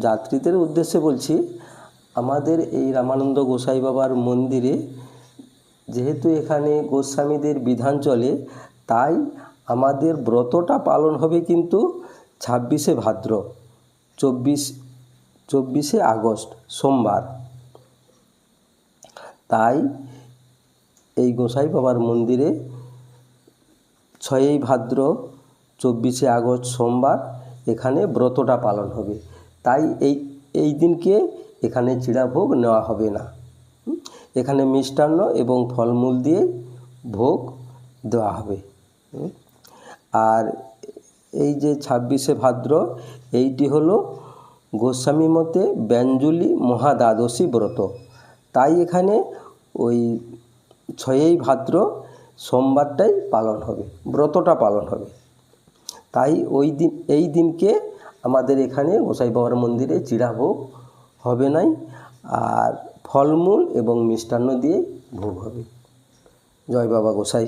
যাত্রীদের উদ্দেশ্যে বলছি, আমাদের এই রামানন্দ গোসাই বাবার মন্দিরে যেহেতু এখানে গোস্বামীদের বিধান চলে, তাই আমাদের ব্রতটা পালন হবে কিন্তু 26শে ভাদ্র, 24শে আগস্ট সোমবার। তাই এই গোসাই বাবার মন্দিরে 6ই ভাদ্র 24শে আগস্ট সোমবার এখানে ব্রতটা পালন হবে। তাই এই দিনকে এখানে চিড়াভোগ নেওয়া হবে না। এখানে মিষ্টান্ন এবং ফলমূল দিয়ে ভোগ দেওয়া হবে। আর এই যে 26শে ভাদ্র, এইটি হলো গোস্বামী মতে ব্যঞ্জলি মহাদ্বাদশী ব্রত। তাই এখানে ওই 6ই ভাদ্র সোমবারটাই পালন হবে, ব্রতটা পালন হবে। তাই এই দিনকে আমাদের এখানে গোসাই বাবার মন্দিরে চিড়াভোগ হবে নাই, আর ফলমূল এবং মিষ্টান্ন দিয়ে ভোগ হবে। জয় বাবা গোসাই।